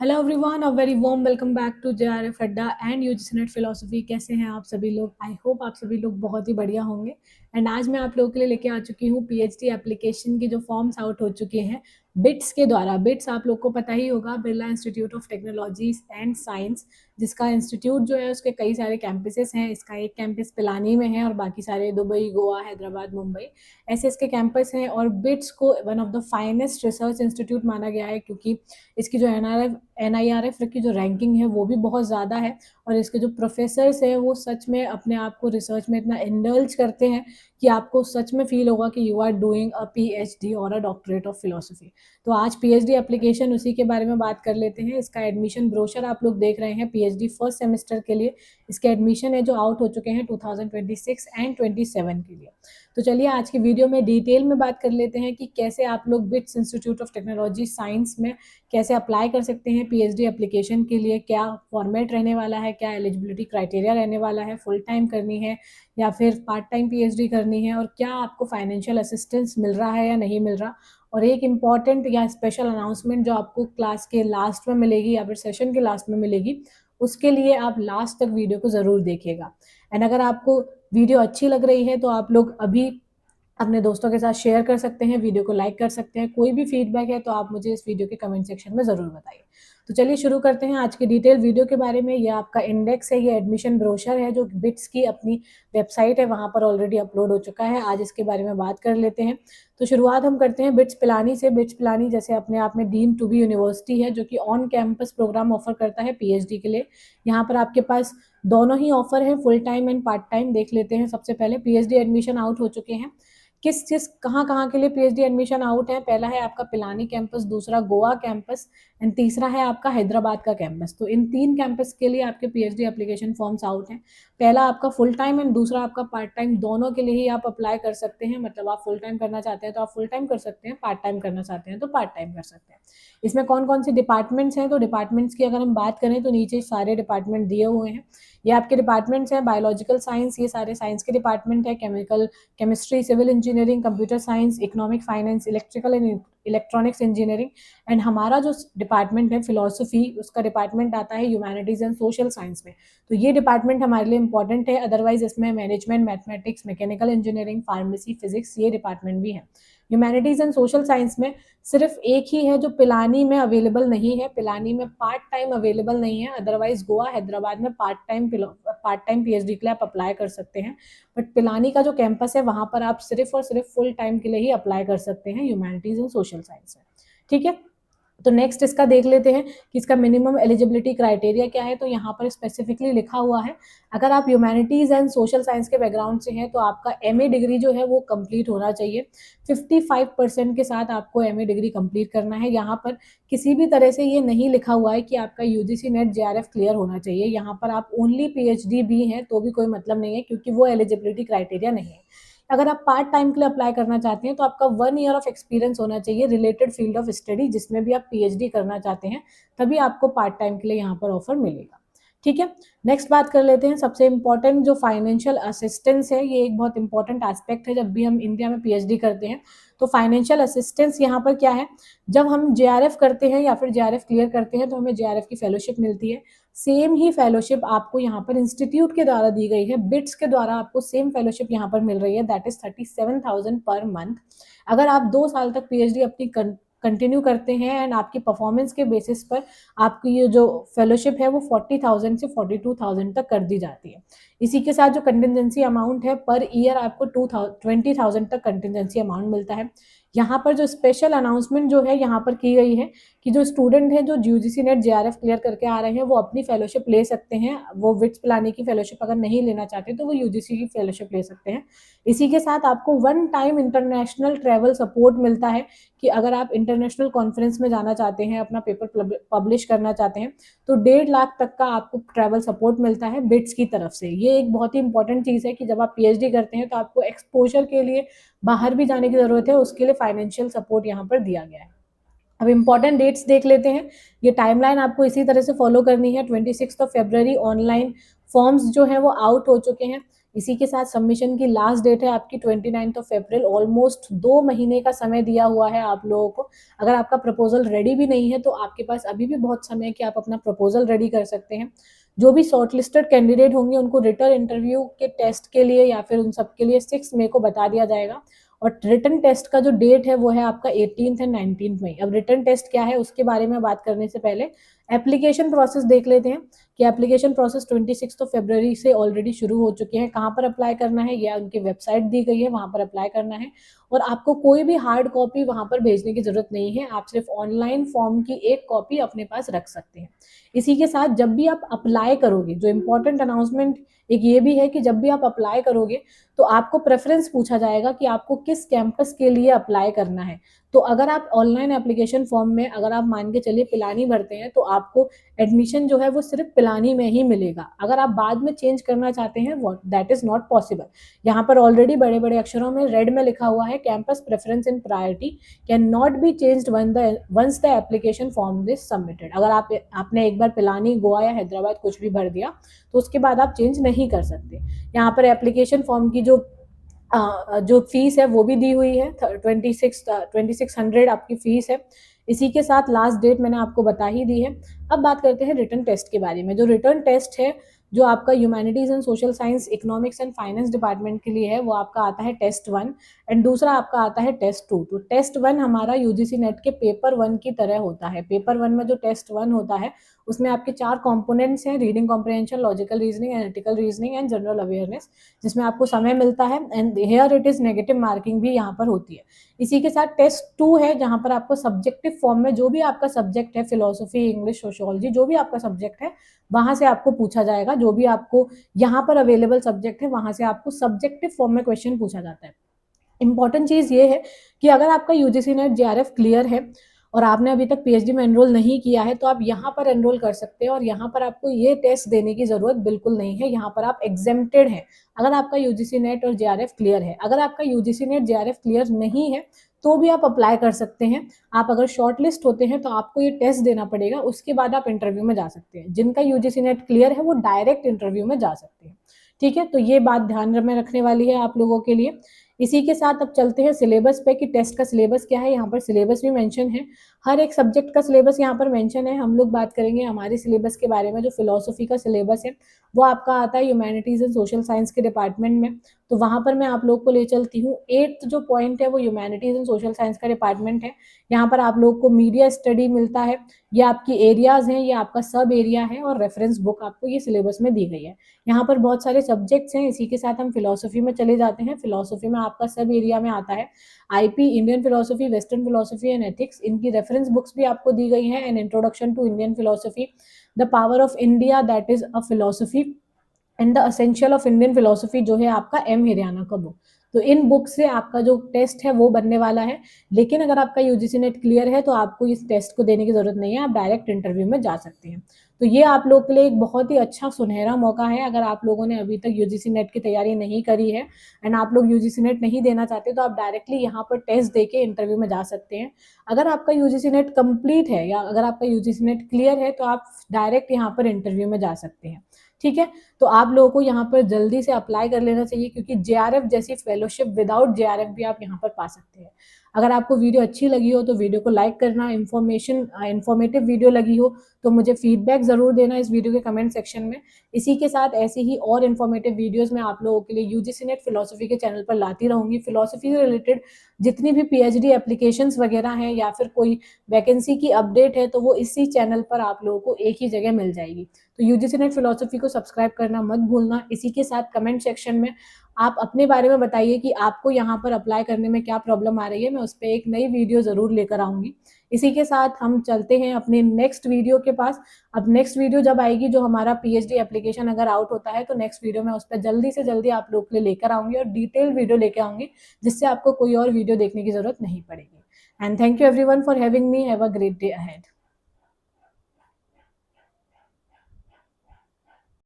Hello everyone, a very warm welcome back to JRF Adda and UGC NET philosophy. कैसे हैं आप सभी लोग? आई होप आप सभी लोग बहुत ही बढ़िया होंगे। एंड आज मैं आप लोगों के लिए लेके आ चुकी हूँ पीएचडी एप्लीकेशन की जो फॉर्म्स आउट हो चुके हैं बिट्स के द्वारा। बिट्स आप लोग को पता ही होगा, Birla institute of technology and science, जिसका इंस्टीट्यूट जो है उसके कई सारे कैंपसेस हैं। इसका एक कैंपस पिलानी में है और बाकी सारे दुबई, गोवा, हैदराबाद, मुंबई ऐसे इसके कैंपस हैं। और बिट्स को one of the finest research institute माना गया है, क्योंकि इसकी जो एनआईआरएफ की जो रैंकिंग है वो भी बहुत ज़्यादा है। और इसके जो प्रोफेसर्स हैं वो सच में अपने आप को रिसर्च में इतना इंडल्ज करते हैं कि आपको सच में फील होगा कि you are doing a PhD और अ डॉक्टरेट ऑफ फिलोसफी। तो आज पीएचडी एप्लीकेशन उसी के बारे में बात कर लेते हैं। इसका एडमिशन ब्रोशर आप लोग देख रहे हैं पीएचडी फर्स्ट सेमेस्टर के लिए। इसके एडमिशन है जो आउट हो चुके हैं 2026 एंड 27 के लिए। तो चलिए आज की वीडियो में डिटेल में बात कर लेते हैं कि कैसे आप लोग bits institute of technology science में कैसे अप्लाई कर सकते हैं पीएचडी एप्लीकेशन के लिए। क्या फॉर्मेट रहने वाला है, क्या एलिजिबिलिटी क्राइटेरिया रहने वाला है, फुल टाइम करनी है या फिर पार्ट टाइम पीएचडी करनी है, और क्या आपको फाइनेंशियल असिस्टेंस मिल रहा है या नहीं मिल रहा। और एक इम्पॉर्टेंट या स्पेशल अनाउंसमेंट जो आपको क्लास के लास्ट में मिलेगी या फिर सेशन के लास्ट में मिलेगी, उसके लिए आप लास्ट तक वीडियो को ज़रूर देखिएगा। एंड अगर आपको वीडियो अच्छी लग रही है तो आप लोग अभी अपने दोस्तों के साथ शेयर कर सकते हैं, वीडियो को लाइक कर सकते हैं। कोई भी फीडबैक है तो आप मुझे इस वीडियो के कमेंट सेक्शन में ज़रूर बताइए। तो चलिए शुरू करते हैं आज की डिटेल वीडियो के बारे में। ये आपका इंडेक्स है, ये एडमिशन ब्रोशर है जो बिट्स की अपनी वेबसाइट है वहाँ पर ऑलरेडी अपलोड हो चुका है। आज इसके बारे में बात कर लेते हैं। तो शुरुआत हम करते हैं बिट्स पिलानी से। बिट्स पिलानी जैसे अपने आप में डीम टू बी यूनिवर्सिटी है जो कि ऑन कैंपस प्रोग्राम ऑफर करता है पीएचडी के लिए। यहाँ पर आपके पास दोनों ही ऑफर है, full time and part time. देख लेते हैं सबसे पहले पीएचडी एडमिशन आउट हो चुके हैं। किस कहाँ के लिए पीएचडी एडमिशन आउट है। पहला है आपका पिलानी कैंपस, दूसरा गोवा कैंपस एंड तीसरा है आपका हैदराबाद का कैंपस। तो इन तीन कैंपस के लिए आपके पीएचडी एप्लीकेशन फॉर्म्स आउट हैं। पहला आपका फुल टाइम एंड दूसरा आपका पार्ट टाइम, दोनों के लिए ही आप अप्लाई कर सकते हैं। मतलब आप फुल टाइम करना चाहते हैं तो आप फुल टाइम कर सकते हैं, पार्ट टाइम करना चाहते हैं तो पार्ट टाइम कर सकते हैं। इसमें कौन कौन से डिपार्टमेंट्स हैं, तो डिपार्टमेंट्स की अगर हम बात करें तो नीचे सारे डिपार्टमेंट दिए हुए हैं। ये आपके डिपार्टमेंट्स हैं। बायोलॉजिकल साइंस, ये सारे साइंस के डिपार्टमेंट है। Chemistry, civil engineering, computer science, economic, finance, electrical and electronics engineering. And हमारा जो डिपार्टमेंट है फिलोसफी, उसका डिपार्टमेंट आता है ह्यूमैनिटीज एंड सोशल साइंस में। तो ये डिपार्टमेंट हमारे लिए इंपॉर्टेंट है। अदरवाइज इसमें management, mathematics, mechanical engineering, pharmacy, physics, ये डिपार्टमेंट भी है। ह्यूमैनिटीज एंड सोशल साइंस में सिर्फ एक ही है जो पिलानी में अवेलेबल नहीं है। पिलानी में पार्ट टाइम अवेलेबल नहीं है। अदरवाइज गोवा, हैदराबाद में पार्ट टाइम पीएचडी के लिए आप अप्लाई कर सकते हैं। बट पिलानी का जो कैंपस है वहाँ पर आप सिर्फ और सिर्फ फुल टाइम के लिए ही अप्लाई कर सकते हैं ह्यूमैनिटीज एंड सोशल साइंस में। ठीक है। तो नेक्स्ट इसका देख लेते हैं कि इसका मिनिमम एलिजिबिलिटी क्राइटेरिया क्या है। तो यहाँ पर स्पेसिफिकली लिखा हुआ है, अगर आप ह्यूमैनिटीज एंड सोशल साइंस के बैकग्राउंड से हैं तो आपका एमए डिग्री जो है वो कंप्लीट होना चाहिए। 55% के साथ आपको एमए डिग्री कंप्लीट करना है। यहाँ पर किसी भी तरह से ये नहीं लिखा हुआ है कि आपका यूजीसी नेट जेआरएफ क्लियर होना चाहिए। यहाँ पर आप ओनली पीएचडी भी हैं तो भी कोई मतलब नहीं है, क्योंकि वो एलिजिबिलिटी क्राइटेरिया नहीं है। अगर आप पार्ट टाइम के लिए अप्लाई करना चाहते हैं तो आपका 1 ईयर ऑफ एक्सपीरियंस होना चाहिए रिलेटेड फील्ड ऑफ स्टडी जिसमें भी आप पीएचडी करना चाहते हैं, तभी आपको पार्ट टाइम के लिए यहाँ पर ऑफर मिलेगा। ठीक है। नेक्स्ट बात कर लेते हैं सबसे इंपॉर्टेंट जो फाइनेंशियल असिस्टेंस है। ये एक बहुत इंपॉर्टेंट एस्पेक्ट है जब भी हम इंडिया में पीएचडी करते हैं। तो फाइनेंशियल असिस्टेंस यहाँ पर क्या है, जब हम जेआरएफ करते हैं या फिर जेआरएफ क्लियर करते हैं तो हमें जेआरएफ की फेलोशिप मिलती है। सेम ही फेलोशिप आपको यहाँ पर इंस्टीट्यूट के द्वारा दी गई है, बिट्स के द्वारा आपको सेम फेलोशिप यहाँ पर मिल रही है, दैट इज 37,000 पर मंथ। अगर आप 2 साल तक पीएचडी अपनी कंटिन्यू करते हैं एंड आपकी परफॉर्मेंस के बेसिस पर आपकी ये जो फेलोशिप है वो 40,000 से 42,000 तक कर दी जाती है। इसी के साथ जो कंटिजेंसी अमाउंट है पर ईयर आपको 20,000 तक कंटिजेंसी अमाउंट मिलता है। यहाँ पर जो स्पेशल अनाउंसमेंट जो है यहाँ पर की गई है कि जो स्टूडेंट हैं जो यूजीसी नेट जेआरएफ क्लियर करके आ रहे हैं वो अपनी फेलोशिप ले सकते हैं। वो विट्स पिलानी की फेलोशिप अगर नहीं लेना चाहते तो वो यूजीसी की फेलोशिप ले सकते हैं। इसी के साथ आपको 1 टाइम इंटरनेशनल ट्रैवल सपोर्ट मिलता है कि अगर आप इंटरनेशनल कॉन्फ्रेंस में जाना चाहते हैं, अपना पेपर पब्लिश करना चाहते हैं, तो 1.5 लाख तक का आपको ट्रैवल सपोर्ट मिलता है बिट्स की तरफ से। ये एक बहुत ही इंपॉर्टेंट चीज़ है कि जब आप पीएचडी करते हैं तो आपको एक्सपोजर के लिए बाहर भी जाने की ज़रूरत है, उसके लिए फाइनेंशियल सपोर्ट यहाँ पर दिया गया है। अब इंपॉर्टेंट डेट्स देख लेते हैं। ये टाइमलाइन आपको इसी तरह से फॉलो करनी है। 26 फरवरी ऑनलाइन फॉर्म्स जो है वो आउट हो चुके हैं। इसी के साथ सबमिशन की लास्ट डेट है आपकी 29 अप्रैल। ऑलमोस्ट 2 महीने का समय दिया हुआ है आप लोगों को। अगर आपका प्रपोजल रेडी भी नहीं है तो आपके पास अभी भी बहुत समय है कि आप अपना प्रपोजल रेडी कर सकते हैं। जो भी शॉर्टलिस्टेड कैंडिडेट होंगे उनको रिटन इंटरव्यू के टेस्ट के लिए या फिर उन सबके लिए 6 मई को बता दिया जाएगा। और रिटन टेस्ट का जो डेट है वो है आपका 18 एंड 19 मई। अब रिटन टेस्ट क्या है उसके बारे में बात करने से पहले एप्लीकेशन प्रोसेस देख लेते हैं कि एप्लीकेशन प्रोसेस 26 फरवरी से ऑलरेडी शुरू हो चुके हैं। कहाँ पर अप्लाई करना है या उनकी वेबसाइट दी गई है, वहां पर अप्लाई करना है। और आपको कोई भी हार्ड कॉपी वहां पर भेजने की जरूरत नहीं है, आप सिर्फ ऑनलाइन फॉर्म की एक कॉपी अपने पास रख सकते हैं। इसी के साथ जब भी आप अप्लाई करोगे, जो इम्पोर्टेंट अनाउंसमेंट एक ये भी है कि जब भी आप अप्लाई करोगे तो आपको प्रेफरेंस पूछा जाएगा कि आपको किस कैंपस के लिए अप्लाई करना है। तो अगर आप ऑनलाइन एप्लीकेशन फॉर्म में अगर आप मान के चलिए पिलानी भरते हैं तो आपको एडमिशन जो है वो सिर्फ पिलानी में ही मिलेगा। अगर आप बाद में चेंज करना चाहते हैं वो दैट इज नॉट पॉसिबल। यहाँ पर ऑलरेडी बड़े बड़े अक्षरों में रेड में लिखा हुआ है campus preference in priority can not be changed once the application form is submitted. अगर आपने एक बार पिलानी, गोवा या हैदराबाद कुछ भी भर दिया तो उसके बाद आप चेंज नहीं कर सकते। यहाँ पर एप्लीकेशन फॉर्म की जो फीस है वो भी दी हुई है, 2600 आपकी फीस है। इसी के साथ लास्ट डेट मैंने आपको बता ही दी है। अब बात करते हैं रिटन टेस्ट के बारे में। जो रिटन टेस्ट है जो आपका humanities and social science, economics and finance department के लिए है, वो आपका आता है टेस्ट 1 एंड दूसरा आपका आता है टेस्ट 2। तो टेस्ट 1 हमारा यूजीसी नेट के पेपर 1 की तरह होता है। पेपर 1 में जो टेस्ट 1 होता है उसमें आपके 4 कंपोनेंट्स हैं, reading comprehension, logical reasoning, analytical reasoning and general awareness, जिसमें आपको समय मिलता है and here it is negative marking भी यहाँ पर होती है। इसी के साथ टेस्ट 2 है जहाँ पर आपको सब्जेक्टिव फॉर्म में जो भी आपका सब्जेक्ट है, फिलोसफी, इंग्लिश, सोशियोलॉजी, जो भी आपका सब्जेक्ट है वहां से आपको पूछा जाएगा। जो भी आपको यहाँ पर अवेलेबल सब्जेक्ट है वहां से आपको सब्जेक्टिव फॉर्म में क्वेश्चन पूछा जाता है। इंपॉर्टेंट चीज ये है कि अगर आपका यूजीसी नेट जेआरएफ क्लियर है और आपने अभी तक पीएचडी में एनरोल नहीं किया है तो आप यहाँ पर एनरोल कर सकते हैं और यहाँ पर आपको ये टेस्ट देने की जरूरत बिल्कुल नहीं है। यहाँ पर आप एग्जेम्प्टेड हैं अगर आपका यूजीसी नेट और जेआरएफ क्लियर है। अगर आपका यूजीसी नेट जेआरएफ क्लियर नहीं है तो भी आप अप्लाई कर सकते हैं। आप अगर शॉर्ट लिस्ट होते हैं तो आपको ये टेस्ट देना पड़ेगा, उसके बाद आप इंटरव्यू में जा सकते हैं। जिनका यूजीसी नेट क्लियर है वो डायरेक्ट इंटरव्यू में जा सकते हैं। ठीक है, तो ये बात ध्यान में रखने वाली है आप लोगों के लिए। इसी के साथ अब चलते हैं सिलेबस पे कि टेस्ट का सिलेबस क्या है। यहाँ पर सिलेबस भी मेंशन है, हर एक सब्जेक्ट का सिलेबस यहाँ पर मेंशन है। हम लोग बात करेंगे हमारे सिलेबस के बारे में। जो फिलोसफी का सिलेबस है वो आपका आता है ह्यूमैनिटीज एंड सोशल साइंस के डिपार्टमेंट में, तो वहां पर मैं आप लोग को ले चलती हूँ। 8th जो पॉइंट है वो ह्यूमैनिटीज एंड सोशल साइंस का डिपार्टमेंट है। यहाँ पर आप लोग को मीडिया स्टडी मिलता है, ये आपकी एरियाज हैं, ये आपका सब एरिया है और रेफरेंस बुक आपको ये सिलेबस में दी गई है। यहाँ पर बहुत सारे सब्जेक्ट्स हैं। इसी के साथ हम फिलोसफी में चले जाते हैं। फिलोसफी में आपका सब एरिया में आता है IP, Indian philosophy, western philosophy and ethics. इनकी रेफरेंस बुक्स भी आपको दी गई हैं। An introduction to Indian philosophy, the power of India that is a philosophy and the essential of Indian philosophy जो है आपका एम हिरियाना का बुक। तो इन बुक से आपका जो टेस्ट है वो बनने वाला है। लेकिन अगर आपका यूजीसी नेट क्लियर है तो आपको इस टेस्ट को देने की जरूरत नहीं है, आप डायरेक्ट इंटरव्यू में जा सकते हैं। तो ये आप लोग के लिए एक बहुत ही अच्छा सुनहरा मौका है। अगर आप लोगों ने अभी तक यूजीसी नेट की तैयारी नहीं करी है एंड आप लोग यूजीसी नेट नहीं देना चाहते तो आप डायरेक्टली यहाँ पर टेस्ट दे के इंटरव्यू में जा सकते हैं। अगर आपका यूजीसी नेट कंप्लीट है या अगर आपका यूजीसी नेट क्लियर है तो आप डायरेक्ट यहाँ पर इंटरव्यू में जा सकते हैं। ठीक है, तो आप लोगों को यहाँ पर जल्दी से अप्लाई कर लेना चाहिए क्योंकि जेआरएफ जैसी फेलोशिप विदाउट जेआरएफ भी आप यहाँ पर पा सकते हैं। अगर आपको वीडियो अच्छी लगी हो तो वीडियो को लाइक करना, इंफॉर्मेटिव वीडियो लगी हो तो मुझे फीडबैक जरूर देना इस वीडियो के कमेंट सेक्शन में। इसी के साथ ऐसे ही और इन्फॉर्मेटिव वीडियोस मैं आप लोगों के लिए यूजीसी नेट फिलोसफी के चैनल पर लाती रहूंगी। फिलोसफी से रिलेटेड जितनी भी पीएचडी एप्लीकेशंस वगैरह हैं या फिर कोई वैकेंसी की अपडेट है तो वो इसी चैनल पर आप लोगों को एक ही जगह मिल जाएगी। तो यूजीसी नेट फिलोसफी को सब्सक्राइब करना मत भूलना। इसी के साथ कमेंट सेक्शन में आप अपने बारे में बताइए कि आपको यहाँ पर अप्लाई करने में क्या प्रॉब्लम आ रही है, मैं उस पर एक नई वीडियो जरूर लेकर आऊंगी। इसी के साथ हम चलते हैं अपने नेक्स्ट वीडियो के पास। अब नेक्स्ट वीडियो जब आएगी, जो हमारा पीएचडी एप्लीकेशन अगर आउट होता है तो नेक्स्ट वीडियो में उस पर जल्दी से जल्दी आप लोग के लिए लेकर आऊंगी और डिटेल्ड वीडियो लेकर आऊंगी जिससे आपको कोई और वीडियो देखने की जरूरत नहीं पड़ेगी। And thank you everyone for having me. Have a great day ahead.